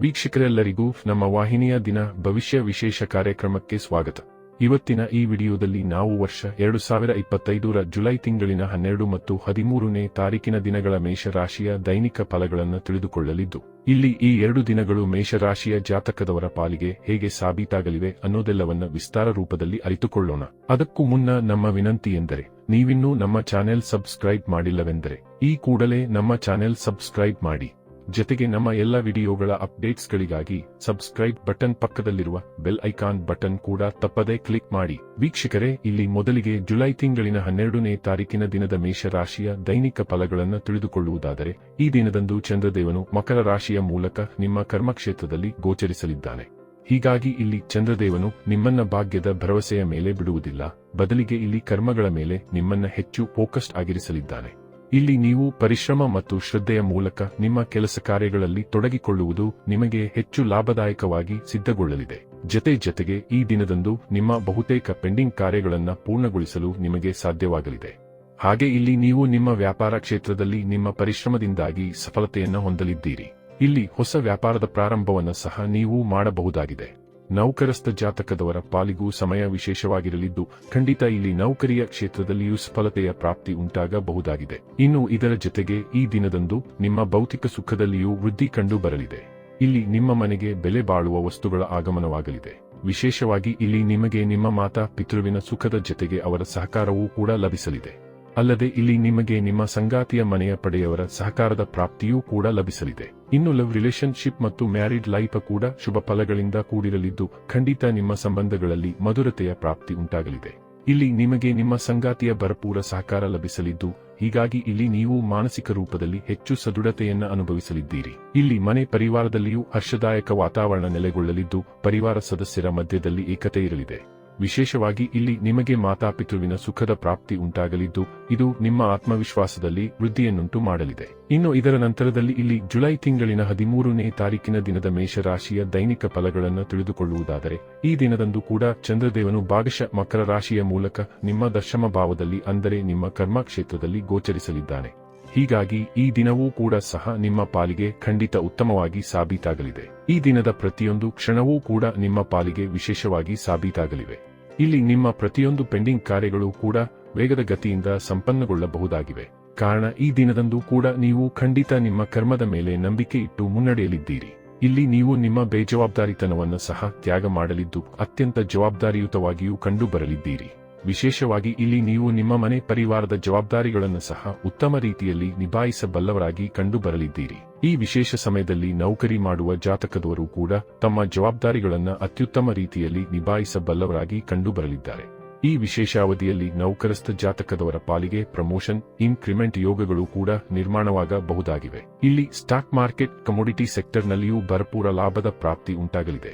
ವೀಕ್ಷಕರೆಲ್ಲರಿಗೂ ನಮ್ಮ ವಾಹಿನಿಯ ದಿನ ಭವಿಷ್ಯ ವಿಶೇಷ ಕಾರ್ಯಕ್ರಮಕ್ಕೆ ಸ್ವಾಗತ. ಇವತ್ತಿನ ಈ ವಿಡಿಯೋದಲ್ಲಿ ನಾವು ವರ್ಷ 2025ರ ಜುಲೈ ತಿಂಗಳಿನ 12 ಮತ್ತು 13ನೇ ತಾರೀಕಿನ ದಿನಗಳ ಮೇಷರಾಶಿಯ ದೈನಿಕ ಫಲಗಳನ್ನು ತಿಳಿದುಕೊಳ್ಳಲಿದ್ದು, ಇಲ್ಲಿ ಈ 2 ದಿನಗಳು ಮೇಷರಾಶಿಯ ಜಾತಕದವರ ಪಾಲಿಗೆ ಹೇಗೆ ಸಾಬೀತಾಗಲಿವೆ ಅನ್ನೋದೆಲ್ಲವನ್ನ ವಿಸ್ತಾರ ರೂಪದಲ್ಲಿ ಅರಿತುಕೊಳ್ಳೋಣ. ಅದಕ್ಕೂ ಮುನ್ನ ನಮ್ಮ ವಿನಂತಿ ಎಂದರೆ, ನೀವಿನ್ನೂ ನಮ್ಮ ಚಾನೆಲ್ ಸಬ್ಸ್ಕ್ರೈಬ್ ಮಾಡಿಲ್ಲವೆಂದರೆ ಈ ಕೂಡಲೇ ನಮ್ಮ ಚಾನೆಲ್ ಸಬ್ಸ್ಕ್ರೈಬ್ ಮಾಡಿ. ಜೊತೆಗೆ ನಮ್ಮ ಎಲ್ಲ ವಿಡಿಯೋಗಳ ಅಪ್ಡೇಟ್ಸ್ಗಳಿಗಾಗಿ ಸಬ್ಸ್ಕ್ರೈಬ್ ಬಟನ್ ಪಕ್ಕದಲ್ಲಿರುವ ಬೆಲ್ ಐಕಾನ್ ಬಟನ್ ಕೂಡ ತಪ್ಪದೇ ಕ್ಲಿಕ್ ಮಾಡಿ. ವೀಕ್ಷಕರೇ, ಇಲ್ಲಿ ಮೊದಲಿಗೆ ಜುಲೈ ತಿಂಗಳಿನ 12ನೇ ತಾರೀಕಿನ ದಿನದ ಮೇಷರಾಶಿಯ ದೈನಿಕ ಫಲಗಳನ್ನು ತಿಳಿದುಕೊಳ್ಳುವುದಾದರೆ, ಈ ದಿನದಂದು ಚಂದ್ರದೇವನು ಮಕರ ರಾಶಿಯ ಮೂಲಕ ನಿಮ್ಮ ಕರ್ಮಕ್ಷೇತ್ರದಲ್ಲಿ ಗೋಚರಿಸಲಿದ್ದಾನೆ. ಹೀಗಾಗಿ ಇಲ್ಲಿ ಚಂದ್ರದೇವನು ನಿಮ್ಮನ್ನ ಭಾಗ್ಯದ ಭರವಸೆಯ ಮೇಲೆ ಬಿಡುವುದಿಲ್ಲ, ಬದಲಿಗೆ ಇಲ್ಲಿ ಕರ್ಮಗಳ ಮೇಲೆ ನಿಮ್ಮನ್ನ ಹೆಚ್ಚು ಫೋಕಸ್ಡ್ ಆಗಿರಿಸಲಿದ್ದಾನೆ. ಇಲ್ಲಿ ನೀವು ಪರಿಶ್ರಮ ಮತ್ತು ಶ್ರದ್ಧೆಯ ಮೂಲಕ ನಿಮ್ಮ ಕೆಲಸ ಕಾರ್ಯಗಳಲ್ಲಿ ತೊಡಗಿಕೊಳ್ಳುವುದು ನಿಮಗೆ ಹೆಚ್ಚು ಲಾಭದಾಯಕವಾಗಿ ಸಿದ್ಧಗೊಳ್ಳಲಿದೆ. ಜೊತೆಗೆ ಈ ದಿನದಂದು ನಿಮ್ಮ ಬಹುತೇಕ ಪೆಂಡಿಂಗ್ ಕಾರ್ಯಗಳನ್ನು ಪೂರ್ಣಗೊಳಿಸಲು ನಿಮಗೆ ಸಾಧ್ಯವಾಗಲಿದೆ. ಹಾಗೆ ಇಲ್ಲಿ ನೀವು ನಿಮ್ಮ ವ್ಯಾಪಾರ ಕ್ಷೇತ್ರದಲ್ಲಿ ನಿಮ್ಮ ಪರಿಶ್ರಮದಿಂದಾಗಿ ಸಫಲತೆಯನ್ನು ಹೊಂದಲಿದ್ದೀರಿ. ಇಲ್ಲಿ ಹೊಸ ವ್ಯಾಪಾರದ ಪ್ರಾರಂಭವನ್ನು ಸಹ ನೀವು ಮಾಡಬಹುದಾಗಿದೆ. ನೌಕರಸ್ಥ ಜಾತಕದವರ ಪಾಲಿಗೂ ಸಮಯ ವಿಶೇಷವಾಗಿರಲಿದ್ದು, ಖಂಡಿತ ಇಲ್ಲಿ ನೌಕರಿಯ ಕ್ಷೇತ್ರದಲ್ಲಿಯೂ ಸಫಲತೆಯ ಪ್ರಾಪ್ತಿ ಉಂಟಾಗಬಹುದಾಗಿದೆ. ಇನ್ನು ಇದರ ಜೊತೆಗೆ ಈ ದಿನದಂದು ನಿಮ್ಮ ಭೌತಿಕ ಸುಖದಲ್ಲಿಯೂ ವೃದ್ಧಿ ಕಂಡು ಬರಲಿದೆ. ಇಲ್ಲಿ ನಿಮ್ಮ ಮನೆಗೆ ಬೆಲೆ ಬಾಳುವ ವಸ್ತುಗಳ ಆಗಮನವಾಗಲಿದೆ. ವಿಶೇಷವಾಗಿ ಇಲ್ಲಿ ನಿಮಗೆ ನಿಮ್ಮ ಮಾತಾ ಪಿತೃವಿನ ಸುಖದ ಜೊತೆಗೆ ಅವರ ಸಹಕಾರವೂ ಕೂಡ ಲಭಿಸಲಿದೆ. ಅಲ್ಲದೆ ಇಲ್ಲಿ ನಿಮಗೆ ನಿಮ್ಮ ಸಂಗಾತಿಯ ಮನೆಯ ಪಡೆಯವರ ಸಹಕಾರದ ಪ್ರಾಪ್ತಿಯೂ ಕೂಡ ಲಭಿಸಲಿದೆ. ಇನ್ನು ಲವ್ ರಿಲೇಶನ್ಶಿಪ್ ಮತ್ತು ಮ್ಯಾರಿಡ್ ಲೈಫ್ ಕೂಡ ಶುಭ ಫಲಗಳಿಂದ ಕೂಡಿರಲಿದ್ದು, ಖಂಡಿತ ನಿಮ್ಮ ಸಂಬಂಧಗಳಲ್ಲಿ ಮಧುರತೆಯ ಪ್ರಾಪ್ತಿ ಉಂಟಾಗಲಿದೆ. ಇಲ್ಲಿ ನಿಮಗೆ ನಿಮ್ಮ ಸಂಗಾತಿಯ ಭರಪೂರ ಸಹಕಾರ ಲಭಿಸಲಿದ್ದು, ಹೀಗಾಗಿ ಇಲ್ಲಿ ನೀವು ಮಾನಸಿಕ ರೂಪದಲ್ಲಿ ಹೆಚ್ಚು ಸದೃಢತೆಯನ್ನು ಅನುಭವಿಸಲಿದ್ದೀರಿ. ಇಲ್ಲಿ ಮನೆ ಪರಿವಾರದಲ್ಲಿಯೂ ಹರ್ಷದಾಯಕ ವಾತಾವರಣ ನೆಲೆಗೊಳ್ಳಲಿದ್ದು, ಪರಿವಾರ ಸದಸ್ಯರ ಮಧ್ಯದಲ್ಲಿ ಏಕತೆ ಇರಲಿದೆ. ವಿಶೇಷವಾಗಿ ಇಲ್ಲಿ ನಿಮಗೆ ಮಾತಾಪಿತೃವಿನ ಸುಖದ ಪ್ರಾಪ್ತಿ ಉಂಟಾಗಲಿದ್ದು, ಇದು ನಿಮ್ಮ ಆತ್ಮವಿಶ್ವಾಸದಲ್ಲಿ ವೃದ್ಧಿಯನ್ನುಂಟು ಮಾಡಲಿದೆ. ಇನ್ನು ಇದರ ನಂತರದಲ್ಲಿ ಇಲ್ಲಿ ಜುಲೈ ತಿಂಗಳಿನ 13ನೇ ತಾರೀಕಿನ ದಿನದ ಮೇಷರಾಶಿಯ ದೈನಿಕ ಫಲಗಳನ್ನು ತಿಳಿದುಕೊಳ್ಳುವುದಾದರೆ, ಈ ದಿನದಂದು ಕೂಡ ಚಂದ್ರದೇವನು ಭಾಗಶಃ ಮಕರ ರಾಶಿಯ ಮೂಲಕ ನಿಮ್ಮ ದಶಮ ಭಾವದಲ್ಲಿ, ಅಂದರೆ ನಿಮ್ಮ ಕರ್ಮ ಕ್ಷೇತ್ರದಲ್ಲಿ ಗೋಚರಿಸಲಿದ್ದಾನೆ. ಹೀಗಾಗಿ ಈ ದಿನವೂ ಕೂಡ ಸಹ ನಿಮ್ಮ ಪಾಲಿಗೆ ಖಂಡಿತ ಉತ್ತಮವಾಗಿ ಸಾಬೀತಾಗಲಿದೆ. ಈ ದಿನದ ಪ್ರತಿಯೊಂದು ಕ್ಷಣವೂ ಕೂಡ ನಿಮ್ಮ ಪಾಲಿಗೆ ವಿಶೇಷವಾಗಿ ಸಾಬೀತಾಗಲಿವೆ. ಇಲ್ಲಿ ನಿಮ್ಮ ಪ್ರತಿಯೊಂದು ಪೆಂಡಿಂಗ್ ಕಾರ್ಯಗಳು ಕೂಡ ವೇಗದ ಗತಿಯಿಂದ ಸಂಪನ್ನಗೊಳ್ಳಬಹುದಾಗಿವೆ. ಕಾರಣ, ಈ ದಿನದಂದು ಕೂಡ ನೀವು ಖಂಡಿತ ನಿಮ್ಮ ಕರ್ಮದ ಮೇಲೆ ನಂಬಿಕೆ ಇಟ್ಟು ಮುನ್ನಡೆಯಲಿದ್ದೀರಿ. ಇಲ್ಲಿ ನೀವು ನಿಮ್ಮ ಬೇಜವಾಬ್ದಾರಿತನವನ್ನು ಸಹ ತ್ಯಾಗ ಮಾಡಲಿದ್ದು, ಅತ್ಯಂತ ಜವಾಬ್ದಾರಿಯುತವಾಗಿಯೂ ಕಂಡು ಬರಲಿದ್ದೀರಿ. ವಿಶೇಷವಾಗಿ ಇಲ್ಲಿ ನೀವು ನಿಮ್ಮ ಮನೆ ಪರಿವಾರದ ಜವಾಬ್ದಾರಿಗಳನ್ನು ಸಹ ಉತ್ತಮ ರೀತಿಯಲ್ಲಿ ನಿಭಾಯಿಸಬಲ್ಲವರಾಗಿ ಕಂಡು ಬರಲಿದ್ದೀರಿ. ಈ ವಿಶೇಷ ಸಮಯದಲ್ಲಿ ನೌಕರಿ ಮಾಡುವ ಜಾತಕದವರು ಕೂಡ ತಮ್ಮ ಜವಾಬ್ದಾರಿಗಳನ್ನು ಅತ್ಯುತ್ತಮ ರೀತಿಯಲ್ಲಿ ನಿಭಾಯಿಸಬಲ್ಲವರಾಗಿ ಕಂಡು ಬರಲಿದ್ದಾರೆ. ಈ ವಿಶೇಷ ಅವಧಿಯಲ್ಲಿ ನೌಕರಸ್ಥ ಜಾತಕದವರ ಪಾಲಿಗೆ ಪ್ರಮೋಷನ್, ಇನ್ಕ್ರಿಮೆಂಟ್ ಯೋಗಗಳು ಕೂಡ ನಿರ್ಮಾಣವಾಗಬಹುದಾಗಿವೆ. ಇಲ್ಲಿ ಸ್ಟಾಕ್ ಮಾರ್ಕೆಟ್, ಕಮೋಡಿಟಿ ಸೆಕ್ಟರ್ನಲ್ಲಿಯೂ ಭರಪೂರ ಲಾಭದ ಪ್ರಾಪ್ತಿ ಉಂಟಾಗಲಿದೆ.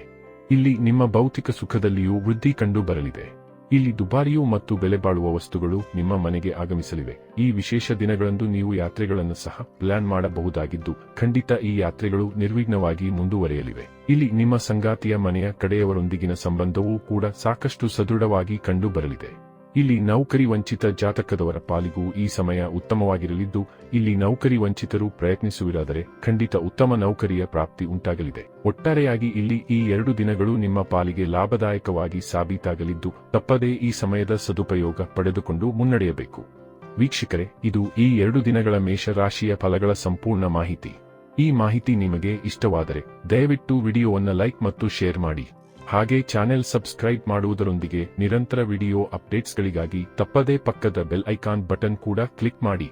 ಇಲ್ಲಿ ನಿಮ್ಮ ಭೌತಿಕ ಸುಖದಲ್ಲಿಯೂ ವೃದ್ಧಿ ಕಂಡು ಬರಲಿದೆ. ಇಲ್ಲಿ ದುಬಾರಿಯೂ ಮತ್ತು ಬೆಲೆ ಬಾಳುವ ವಸ್ತುಗಳು ನಿಮ್ಮ ಮನೆಗೆ ಆಗಮಿಸಲಿವೆ. ಈ ವಿಶೇಷ ದಿನಗಳಂದು ನೀವು ಯಾತ್ರೆಗಳನ್ನು ಸಹ ಪ್ಲಾನ್ ಮಾಡಬಹುದಾಗಿದ್ದು, ಖಂಡಿತ ಈ ಯಾತ್ರೆಗಳು ನಿರ್ವಿಘ್ನವಾಗಿ ಮುಂದುವರೆಯಲಿವೆ. ಇಲ್ಲಿ ನಿಮ್ಮ ಸಂಗಾತಿಯ ಮನೆಯ ಕಡೆಯವರೊಂದಿಗಿನ ಸಂಬಂಧವೂ ಕೂಡ ಸಾಕಷ್ಟು ಸದೃಢವಾಗಿ ಕಂಡು ಬರಲಿದೆ. ಇಲ್ಲಿ ನೌಕರಿ ವಂಚಿತ ಜಾತಕದವರ ಪಾಲಿಗೂ ಈ ಸಮಯ ಉತ್ತಮವಾಗಿರಲಿದ್ದು, ಇಲ್ಲಿ ನೌಕರಿ ವಂಚಿತರು ಪ್ರಯತ್ನಿಸುವಿರಾದರೆ ಖಂಡಿತ ಉತ್ತಮ ನೌಕರಿಯ ಪ್ರಾಪ್ತಿ ಉಂಟಾಗಲಿದೆ. ಒಟ್ಟಾರೆಯಾಗಿ ಇಲ್ಲಿ ಈ 2 ದಿನಗಳು ನಿಮ್ಮ ಪಾಲಿಗೆ ಲಾಭದಾಯಕವಾಗಿ ಸಾಬೀತಾಗಲಿದ್ದು, ತಪ್ಪದೇ ಈ ಸಮಯದ ಸದುಪಯೋಗ ಪಡೆದುಕೊಂಡು ಮುನ್ನಡೆಯಬೇಕು. ವೀಕ್ಷಕರೇ, ಇದು ಈ 2 ದಿನಗಳ ಮೇಷರಾಶಿಯ ಫಲಗಳ ಸಂಪೂರ್ಣ ಮಾಹಿತಿ. ಈ ಮಾಹಿತಿ ನಿಮಗೆ ಇಷ್ಟವಾದರೆ ದಯವಿಟ್ಟು ವಿಡಿಯೋವನ್ನು ಲೈಕ್ ಮತ್ತು ಶೇರ್ ಮಾಡಿ. ಹಾಗೆ ಚಾನೆಲ್ ಸಬ್ಸ್ಕ್ರೈಬ್ ಮಾಡುವುದರೊಂದಿಗೆ ನಿರಂತರ ವಿಡಿಯೋ ಅಪ್ಡೇಟ್ಸ್ಗಳಿಗಾಗಿ ತಪ್ಪದೇ ಪಕ್ಕದ ಬೆಲ್ ಐಕಾನ್ ಬಟನ್ ಕೂಡ ಕ್ಲಿಕ್ ಮಾಡಿ.